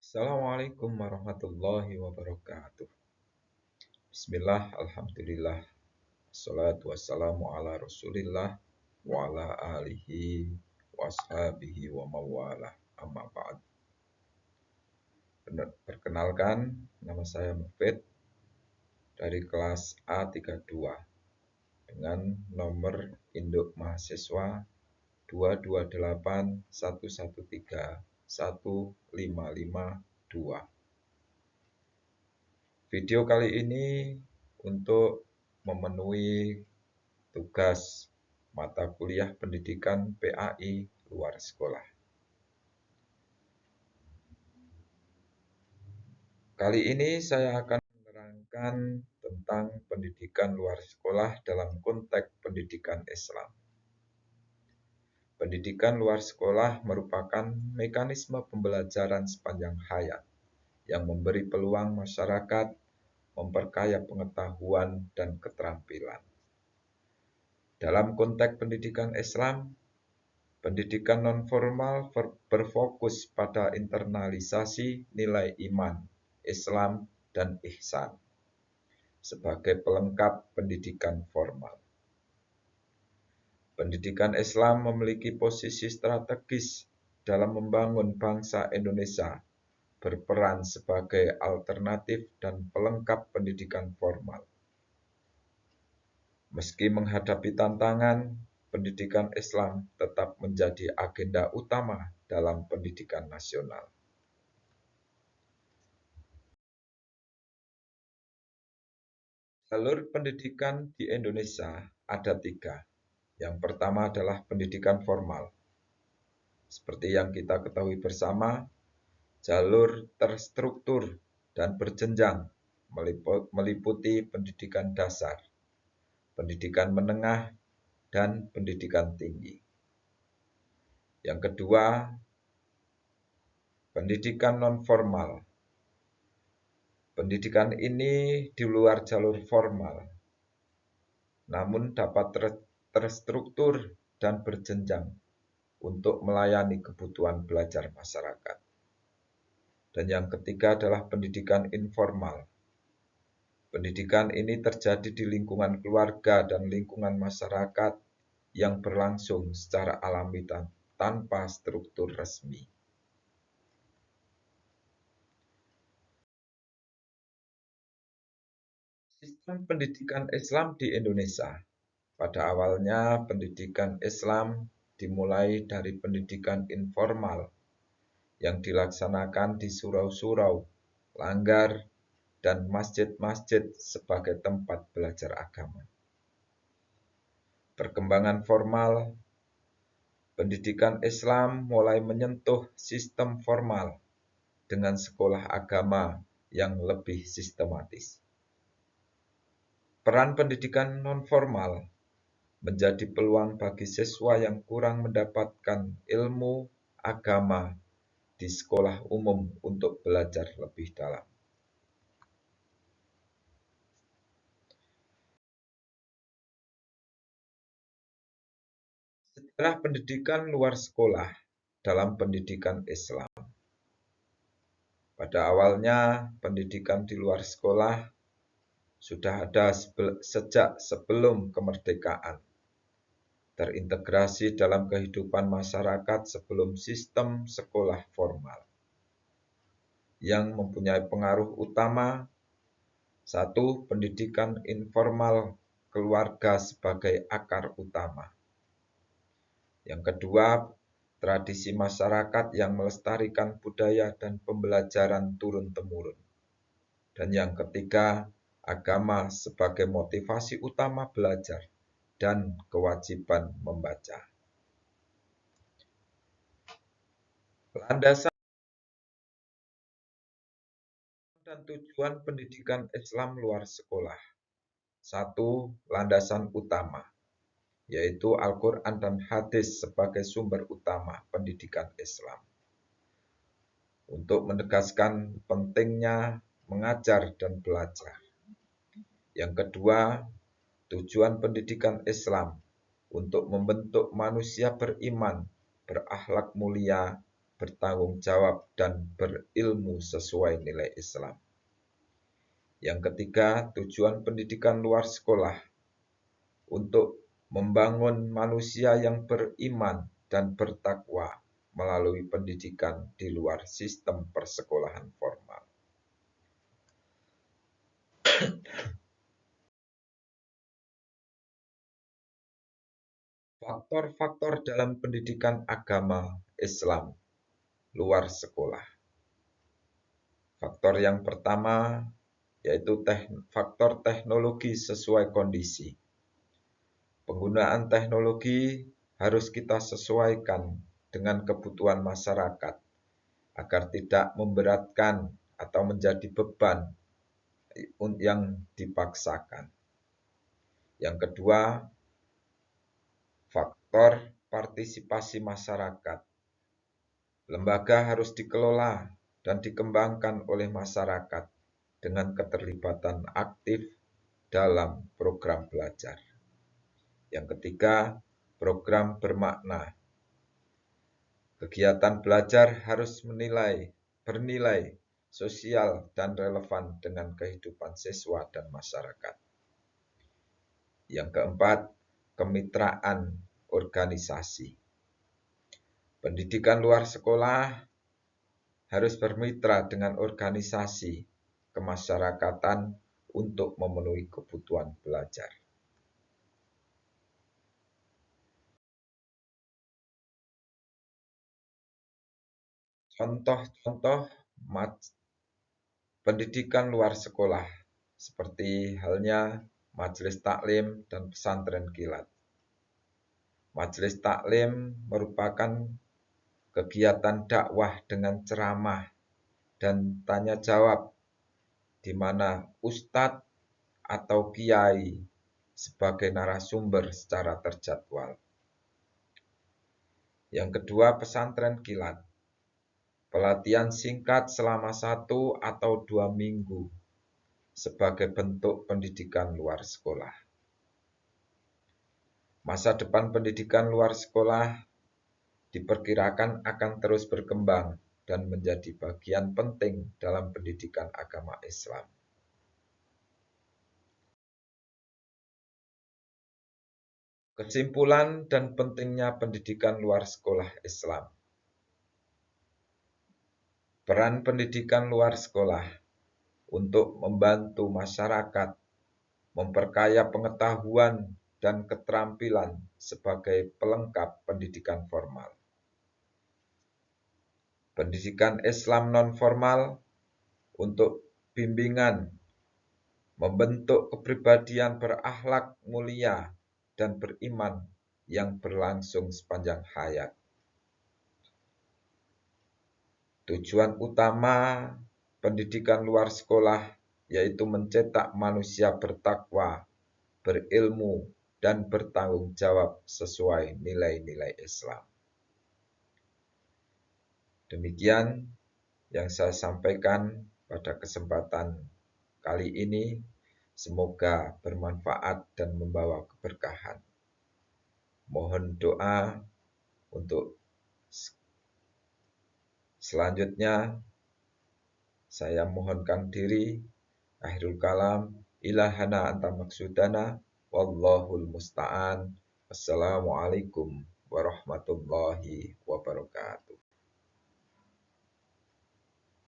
Assalamualaikum warahmatullahi wabarakatuh. Bismillah, alhamdulillah, assalatu wassalamu ala rasulillah wa ala alihi wa ashabihi wa mawalah amma ba'd. Perkenalkan, nama saya Mufid dari kelas A32 dengan nomor induk mahasiswa 22811315552. Video kali ini untuk memenuhi tugas mata kuliah pendidikan PAI luar sekolah. Kali ini saya akan menerangkan tentang pendidikan luar sekolah dalam konteks pendidikan Islam. Pendidikan luar sekolah merupakan mekanisme pembelajaran sepanjang hayat yang memberi peluang masyarakat memperkaya pengetahuan dan keterampilan. Dalam konteks pendidikan Islam, pendidikan non-formal berfokus pada internalisasi nilai iman, Islam, dan ihsan sebagai pelengkap pendidikan formal. Pendidikan Islam memiliki posisi strategis dalam membangun bangsa Indonesia, berperan sebagai alternatif dan pelengkap pendidikan formal. Meski menghadapi tantangan, pendidikan Islam tetap menjadi agenda utama dalam pendidikan nasional. Jalur pendidikan di Indonesia ada 3. Yang pertama adalah pendidikan formal. Seperti yang kita ketahui bersama, jalur terstruktur dan berjenjang meliputi pendidikan dasar, pendidikan menengah, dan pendidikan tinggi. Yang kedua, pendidikan non-formal. Pendidikan ini di luar jalur formal, namun dapat terstruktur dan berjenjang untuk melayani kebutuhan belajar masyarakat. Dan yang ketiga adalah pendidikan informal. Pendidikan ini terjadi di lingkungan keluarga dan lingkungan masyarakat yang berlangsung secara alami tanpa struktur resmi. Sistem pendidikan Islam di Indonesia. Pada awalnya, pendidikan Islam dimulai dari pendidikan informal yang dilaksanakan di surau-surau, langgar, dan masjid-masjid sebagai tempat belajar agama. Perkembangan formal, pendidikan Islam mulai menyentuh sistem formal dengan sekolah agama yang lebih sistematis. Peran pendidikan non-formal menjadi peluang bagi siswa yang kurang mendapatkan ilmu agama di sekolah umum untuk belajar lebih dalam. Sejarah pendidikan luar sekolah dalam pendidikan Islam. Pada awalnya, pendidikan di luar sekolah sudah ada sejak sebelum kemerdekaan, terintegrasi dalam kehidupan masyarakat sebelum sistem sekolah formal, yang mempunyai pengaruh utama. 1. Pendidikan informal keluarga sebagai akar utama. Yang kedua, tradisi masyarakat yang melestarikan budaya dan pembelajaran turun-temurun. Dan yang ketiga, agama sebagai motivasi utama belajar dan kewajiban membaca. Landasan dan tujuan pendidikan Islam luar sekolah. 1. Landasan utama, yaitu Al-Quran dan hadis sebagai sumber utama pendidikan Islam. Untuk menegaskan pentingnya mengajar dan belajar. Yang kedua, tujuan pendidikan Islam untuk membentuk manusia beriman, berakhlak mulia, bertanggung jawab, dan berilmu sesuai nilai Islam. Yang ketiga, tujuan pendidikan luar sekolah untuk membangun manusia yang beriman dan bertakwa melalui pendidikan di luar sistem persekolahan formal. Faktor-faktor dalam pendidikan agama Islam luar sekolah. Faktor yang pertama yaitu faktor teknologi sesuai kondisi. Penggunaan teknologi harus kita sesuaikan dengan kebutuhan masyarakat agar tidak memberatkan atau menjadi beban yang dipaksakan. Yang kedua, faktor partisipasi masyarakat. Lembaga harus dikelola dan dikembangkan oleh masyarakat dengan keterlibatan aktif dalam program belajar. Yang ketiga, program bermakna. Kegiatan belajar harus bernilai sosial dan relevan dengan kehidupan siswa dan masyarakat. Yang keempat, kemitraan organisasi. Pendidikan luar sekolah harus bermitra dengan organisasi kemasyarakatan untuk memenuhi kebutuhan belajar. Contoh-contoh pendidikan luar sekolah seperti halnya majelis taklim dan pesantren kilat. Majelis taklim merupakan kegiatan dakwah dengan ceramah dan tanya jawab di mana ustadz atau kiai sebagai narasumber secara terjadwal. Yang kedua, pesantren kilat. Pelatihan singkat selama 1 atau 2 minggu sebagai bentuk pendidikan luar sekolah. Masa depan pendidikan luar sekolah diperkirakan akan terus berkembang dan menjadi bagian penting dalam pendidikan agama Islam. Kesimpulan dan pentingnya pendidikan luar sekolah Islam. Peran pendidikan luar sekolah untuk membantu masyarakat memperkaya pengetahuan dan keterampilan sebagai pelengkap pendidikan formal. Pendidikan Islam non-formal untuk bimbingan, membentuk kepribadian berakhlak mulia dan beriman yang berlangsung sepanjang hayat. Tujuan utama pendidikan luar sekolah yaitu mencetak manusia bertakwa, berilmu, dan bertanggung jawab sesuai nilai-nilai Islam. Demikian yang saya sampaikan pada kesempatan kali ini. Semoga bermanfaat dan membawa keberkahan. Mohon doa untuk selanjutnya. Saya mohonkan diri. Akhirul kalam. Ilahana anta maksudana. Wallahul musta'an. Assalamualaikum warahmatullahi wabarakatuh.